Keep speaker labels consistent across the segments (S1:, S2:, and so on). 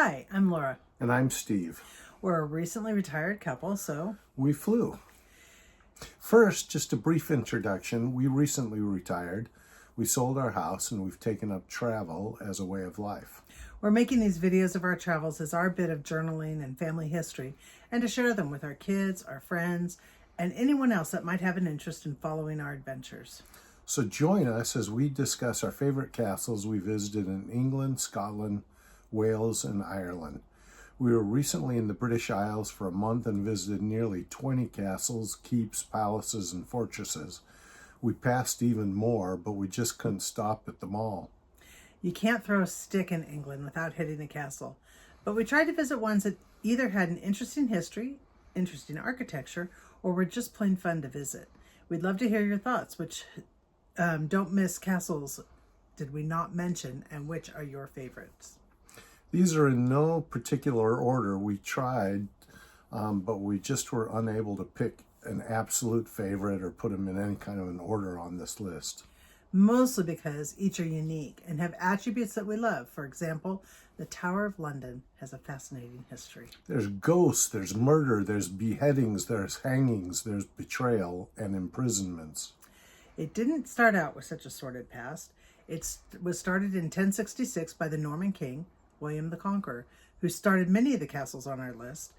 S1: Hi, I'm Laura.
S2: And I'm Steve.
S1: We're a recently retired couple, so
S2: We flew. First, just a brief introduction. We recently retired. We sold our house and we've taken up travel as a way of life.
S1: we're making these videos of our travels as our bit of journaling and family history, and to share them with our kids, our friends, and anyone else that might have an interest in following our adventures.
S2: So join us as we discuss our favorite castles we visited in England, Scotland, Wales, and Ireland. We were recently in the British Isles for a month and visited nearly 20 castles, keeps, palaces, and fortresses. We passed even more, but we just couldn't stop at them all.
S1: You can't throw a stick in England without hitting a castle, but we tried to visit ones that either had an interesting history, interesting architecture, or were just plain fun to visit. We'd love to hear your thoughts, which don't miss castles did we not mention, and which are your favorites?
S2: These are in no particular order. We tried, but we just were unable to pick an absolute favorite or put them in any kind of an order on this list.
S1: Mostly because each are unique and have attributes that we love. For example, the Tower of London has a fascinating history.
S2: There's ghosts, there's murder, there's beheadings, there's hangings, there's betrayal and imprisonments.
S1: It didn't start out with such a sordid past. It was started in 1066 by the Norman king, William the Conqueror, who started many of the castles on our list.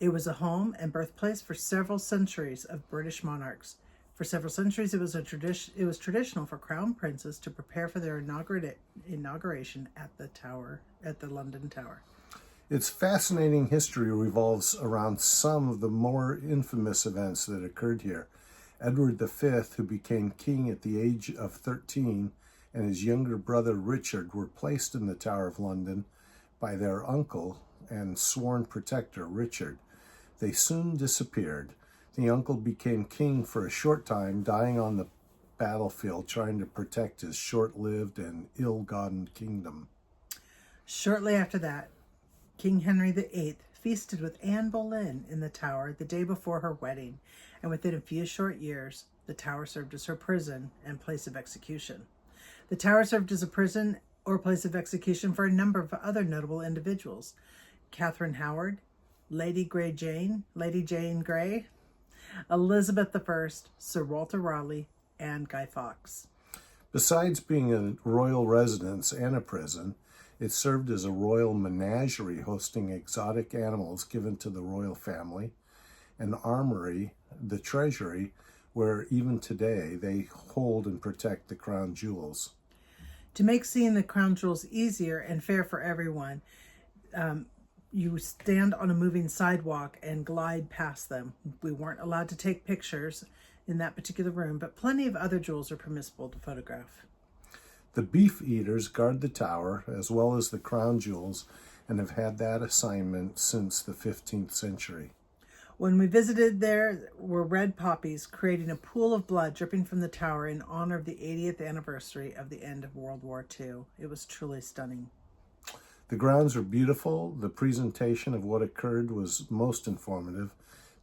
S1: It was a home and birthplace for several centuries of British monarchs. For several centuries, it was traditional for crown princes to prepare for their inauguration at the London Tower.
S2: Its fascinating history revolves around some of the more infamous events that occurred here. Edward V, who became king at the age of 13, and his younger brother Richard were placed in the Tower of London by their uncle and sworn protector, Richard. They soon disappeared. The uncle became king for a short time, dying on the battlefield trying to protect his short-lived and ill-gotten kingdom.
S1: Shortly after that, King Henry VIII feasted with Anne Boleyn in the Tower the day before her wedding, and within a few short years, the Tower served as her prison and place of execution. The Tower served as a prison or place of execution for a number of other notable individuals: Catherine Howard, Lady Jane Grey, Elizabeth I, Sir Walter Raleigh, and Guy Fawkes.
S2: Besides being a royal residence and a prison, it served as a royal menagerie hosting exotic animals given to the royal family, an armory, the treasury, where even today they hold and protect the crown jewels.
S1: To make seeing the crown jewels easier and fair for everyone, you stand on a moving sidewalk and glide past them. We weren't allowed to take pictures in that particular room, but plenty of other jewels are permissible to photograph.
S2: The beef eaters guard the tower as well as the crown jewels and have had that assignment since the 15th century.
S1: When we visited, there were red poppies creating a pool of blood dripping from the tower in honor of the 80th anniversary of the end of World War II. It was truly stunning.
S2: The grounds were beautiful. The presentation of what occurred was most informative.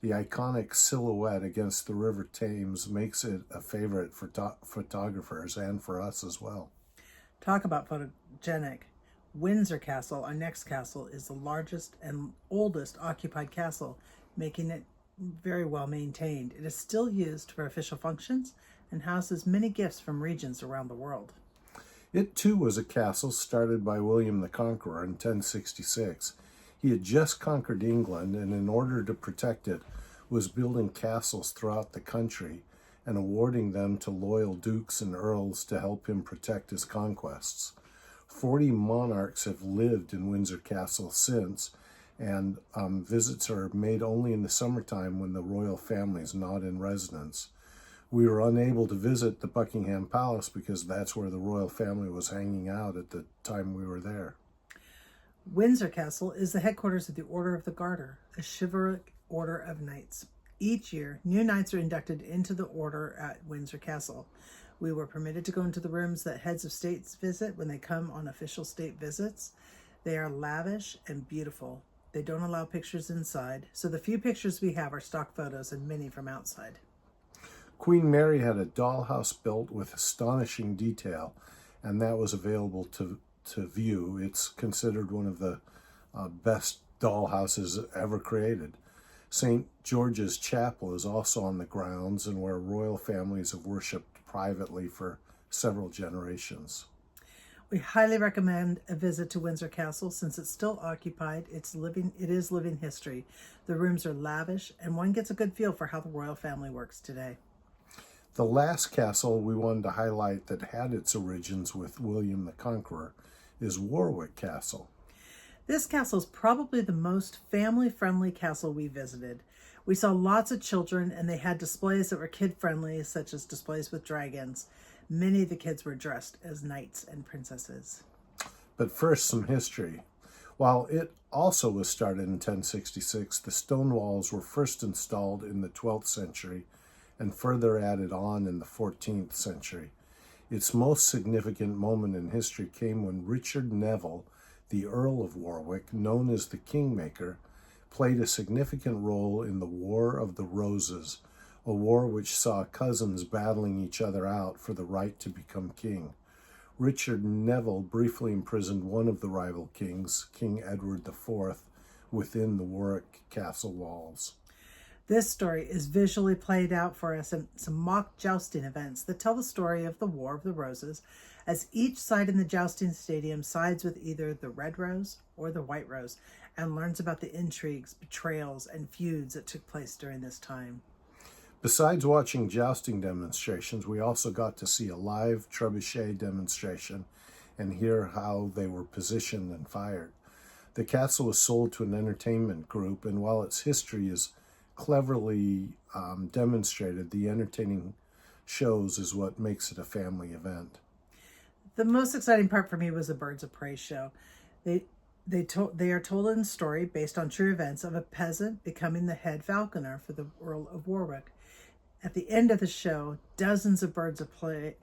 S2: The iconic silhouette against the River Thames makes it a favorite for photographers and for us as well.
S1: Talk about photogenic. Windsor Castle, our next castle, is the largest and oldest occupied castle, making it very well maintained. It is still used for official functions and houses many gifts from regions around the world.
S2: It too was a castle started by William the Conqueror in 1066. He had just conquered England and in order to protect it was building castles throughout the country and awarding them to loyal dukes and earls to help him protect his conquests. 40 monarchs have lived in Windsor Castle since, and visits are made only in the summertime when the royal family is not in residence. We were unable to visit the Buckingham Palace because that's where the royal family was hanging out at the time we were there.
S1: Windsor Castle is the headquarters of the Order of the Garter, a chivalric order of knights. Each year, new knights are inducted into the order at Windsor Castle. We were permitted to go into the rooms that heads of states visit when they come on official state visits. They are lavish and beautiful. They don't allow pictures inside, so the few pictures we have are stock photos and many from outside.
S2: Queen Mary had a dollhouse built with astonishing detail, and that was available to view. It's considered one of the best dollhouses ever created. St. George's Chapel is also on the grounds and where royal families have worshipped privately for several generations.
S1: We highly recommend a visit to Windsor Castle since it's still occupied. It is living history. The rooms are lavish, and one gets a good feel for how the royal family works today.
S2: The last castle we wanted to highlight that had its origins with William the Conqueror is Warwick Castle.
S1: This castle is probably the most family-friendly castle we visited. We saw lots of children, and they had displays that were kid-friendly, such as displays with dragons. Many of the kids were dressed as knights and princesses.
S2: But first, some history. While it also was started in 1066, the stone walls were first installed in the 12th century and further added on in the 14th century. Its most significant moment in history came when Richard Neville, the Earl of Warwick, known as the Kingmaker, played a significant role in the War of the Roses, a war which saw cousins battling each other out for the right to become king. Richard Neville briefly imprisoned one of the rival kings, King Edward IV, within the Warwick Castle walls.
S1: This story is visually played out for us in some mock jousting events that tell the story of the War of the Roses, as each side in the jousting stadium sides with either the Red Rose or the White Rose and learns about the intrigues, betrayals, and feuds that took place during this time.
S2: Besides watching jousting demonstrations, we also got to see a live trebuchet demonstration and hear how they were positioned and fired. The castle was sold to an entertainment group, and while its history is cleverly demonstrated, the entertaining shows is what makes it a family event.
S1: The most exciting part for me was the Birds of Prey show. They are told in a story based on true events of a peasant becoming the head falconer for the Earl of Warwick. At the end of the show, dozens of birds of prey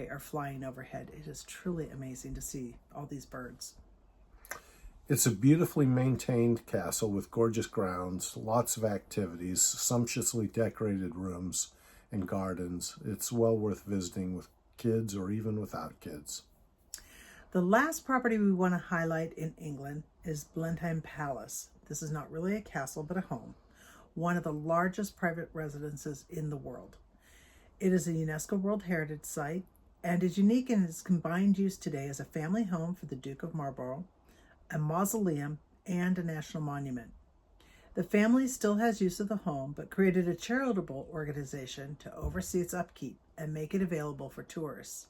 S1: are flying overhead. It is truly amazing to see all these birds.
S2: It's a beautifully maintained castle with gorgeous grounds, lots of activities, sumptuously decorated rooms, and gardens. It's well worth visiting with kids or even without kids.
S1: The last property we want to highlight in England is Blenheim Palace. This is not really a castle, but a home, one of the largest private residences in the world. It is a UNESCO World Heritage Site and is unique in its combined use today as a family home for the Duke of Marlborough, a mausoleum, and a national monument. The family still has use of the home, but created a charitable organization to oversee its upkeep and make it available for tourists.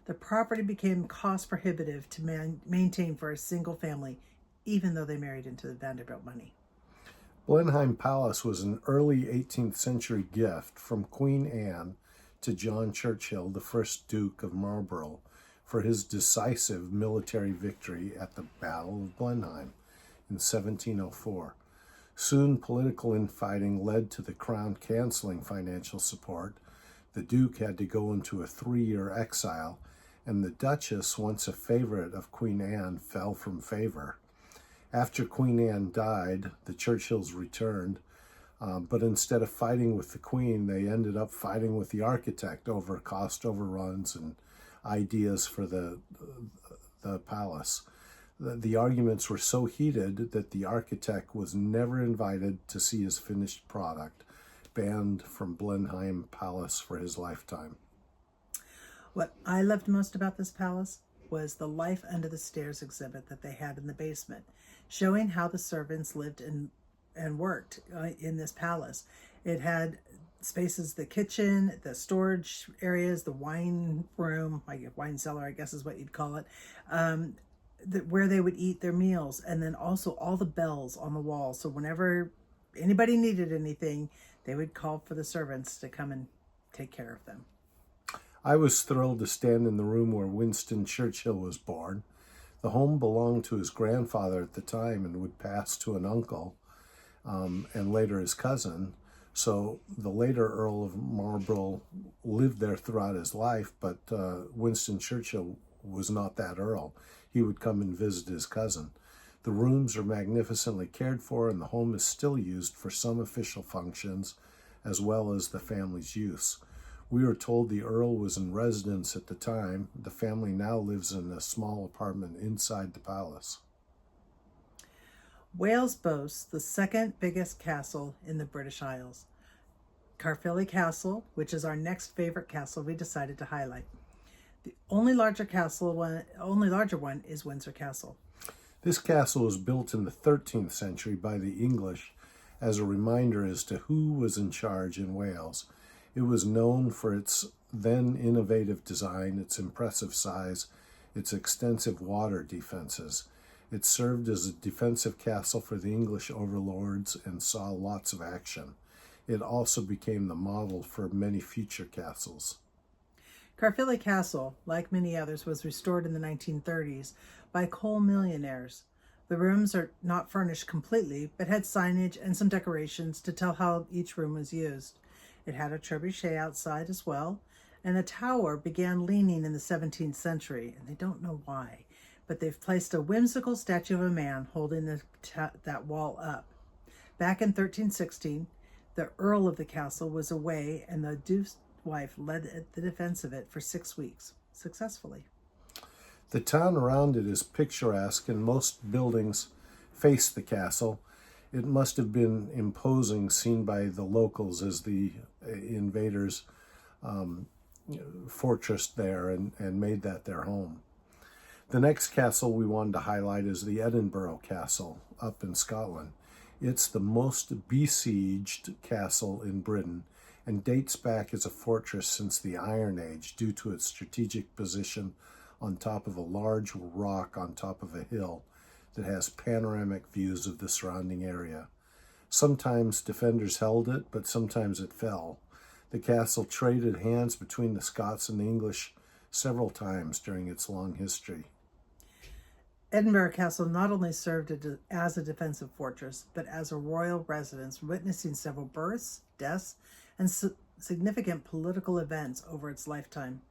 S1: The property became cost prohibitive to maintain for a single family, even though they married into the Vanderbilt money.
S2: Blenheim Palace was an early 18th century gift from Queen Anne to John Churchill, the first Duke of Marlborough, for his decisive military victory at the Battle of Blenheim in 1704. Soon, political infighting led to the Crown canceling financial support. The Duke had to go into a 3-year exile, and the Duchess, once a favorite of Queen Anne, fell from favor. After Queen Anne died, the Churchills returned, but instead of fighting with the Queen, they ended up fighting with the architect over cost overruns and ideas for the palace. The arguments were so heated that the architect was never invited to see his finished product, banned from Blenheim Palace for his lifetime.
S1: What I loved most about this palace was the Life Under the Stairs exhibit that they had in the basement, showing how the servants lived and worked in this palace. It had spaces, the kitchen, the storage areas, the wine room, like wine cellar, I guess is what you'd call it, where they would eat their meals, and then also all the bells on the wall. So whenever anybody needed anything, they would call for the servants to come and take care of them.
S2: I was thrilled to stand in the room where Winston Churchill was born. The home belonged to his grandfather at the time and would pass to an uncle and later his cousin. So the later Earl of Marlborough lived there throughout his life, but Winston Churchill was not that Earl. He would come and visit his cousin. The rooms are magnificently cared for, and the home is still used for some official functions as well as the family's use. We were told the Earl was in residence at the time. The family now lives in a small apartment inside the palace.
S1: Wales boasts the second biggest castle in the British Isles. Caerphilly Castle, which is our next favorite castle we decided to highlight. The only larger one is Windsor Castle.
S2: This castle was built in the 13th century by the English as a reminder as to who was in charge in Wales. It was known for its then innovative design, its impressive size, its extensive water defenses. It served as a defensive castle for the English overlords and saw lots of action. It also became the model for many future castles.
S1: Caerphilly Castle, like many others, was restored in the 1930s by coal millionaires. The rooms are not furnished completely, but had signage and some decorations to tell how each room was used. It had a trebuchet outside as well, and the tower began leaning in the 17th century, and they don't know why, but they've placed a whimsical statue of a man holding that wall up. Back in 1316, the Earl of the castle was away, and the Duke's wife led the defense of it for 6 weeks, successfully.
S2: The town around it is picturesque, and most buildings face the castle. It must have been imposing, seen by the locals as the invaders fortressed there and made that their home. The next castle we wanted to highlight is the Edinburgh Castle up in Scotland. It's the most besieged castle in Britain and dates back as a fortress since the Iron Age due to its strategic position on top of a large rock on top of a hill that has panoramic views of the surrounding area. Sometimes defenders held it, but sometimes it fell. The castle traded hands between the Scots and the English several times during its long history.
S1: Edinburgh Castle not only served as a defensive fortress, but as a royal residence, witnessing several births, deaths, and significant political events over its lifetime.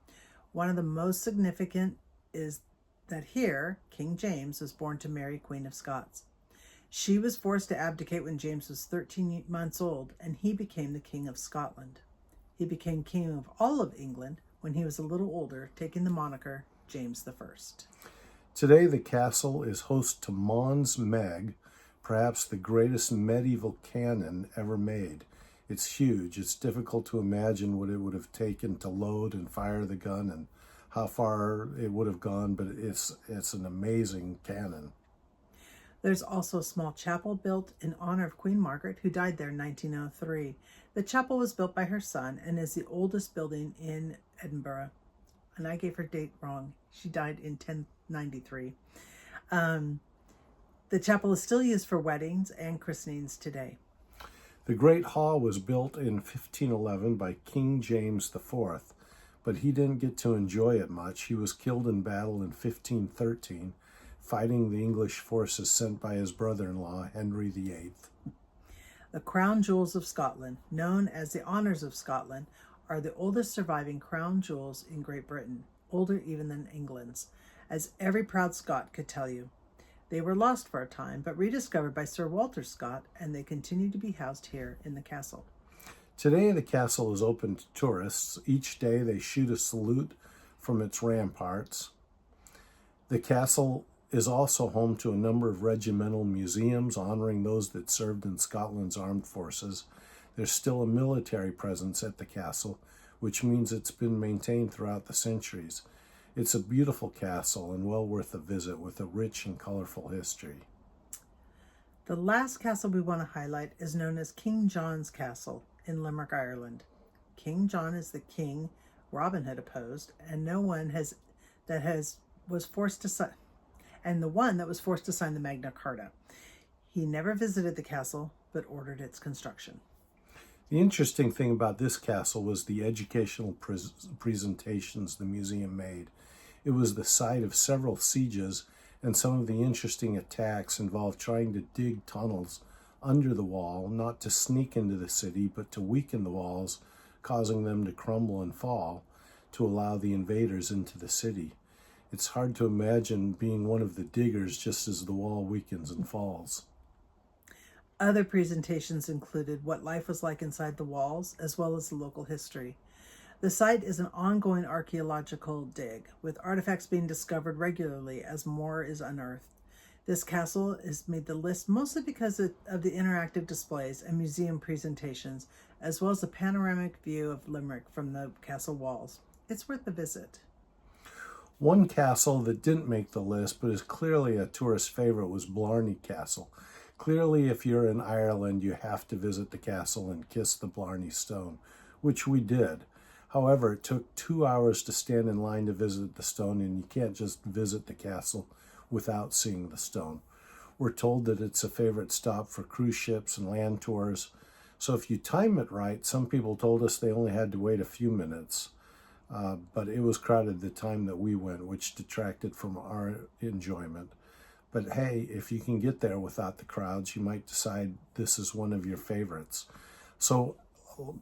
S1: One of the most significant is that here, King James was born to Mary, Queen of Scots. She was forced to abdicate when James was 13 months old, and he became the King of Scotland. He became King of all of England when he was a little older, taking the moniker James I.
S2: Today, the castle is host to Mons Meg, perhaps the greatest medieval cannon ever made. It's huge. It's difficult to imagine what it would have taken to load and fire the gun and how far it would have gone, but it's an amazing cannon.
S1: There's also a small chapel built in honor of Queen Margaret, who died there in 1903. The chapel was built by her son and is the oldest building in Edinburgh. And I gave her date wrong. She died in 1093. The chapel is still used for weddings and christenings today.
S2: The Great Hall was built in 1511 by King James IV, but he didn't get to enjoy it much. He was killed in battle in 1513, fighting the English forces sent by his brother-in-law, Henry VIII.
S1: The crown jewels of Scotland, known as the Honours of Scotland, are the oldest surviving crown jewels in Great Britain, older even than England's, as every proud Scot could tell you. They were lost for a time, but rediscovered by Sir Walter Scott, and they continue to be housed here in the castle.
S2: Today, the castle is open to tourists. Each day, they shoot a salute from its ramparts. The castle is also home to a number of regimental museums honoring those that served in Scotland's armed forces. There's still a military presence at the castle, which means it's been maintained throughout the centuries. It's a beautiful castle and well worth a visit with a rich and colorful history.
S1: The last castle we want to highlight is known as King John's Castle in Limerick, Ireland. King John is the king Robin Hood opposed, and the one that was forced to sign the Magna Carta. He never visited the castle, but ordered its construction.
S2: The interesting thing about this castle was the educational presentations the museum made. It was the site of several sieges, and some of the interesting attacks involved trying to dig tunnels under the wall, not to sneak into the city, but to weaken the walls, causing them to crumble and fall, to allow the invaders into the city. It's hard to imagine being one of the diggers just as the wall weakens and falls.
S1: Other presentations included what life was like inside the walls, as well as the local history. The site is an ongoing archaeological dig, with artifacts being discovered regularly as more is unearthed. This castle has made the list mostly because of the interactive displays and museum presentations, as well as a panoramic view of Limerick from the castle walls. It's worth a visit.
S2: One castle that didn't make the list but is clearly a tourist favorite was Blarney Castle. Clearly, if you're in Ireland, you have to visit the castle and kiss the Blarney Stone, which we did. However, it took 2 hours to stand in line to visit the stone, and you can't just visit the castle without seeing the stone. We're told that it's a favorite stop for cruise ships and land tours. So if you time it right, some people told us they only had to wait a few minutes. But it was crowded the time that we went, which detracted from our enjoyment. But hey, if you can get there without the crowds, you might decide this is one of your favorites. So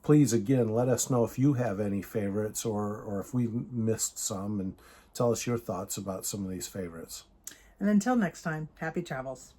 S2: please, again, let us know if you have any favorites or if we missed some, and tell us your thoughts about some of these favorites.
S1: And until next time, happy travels.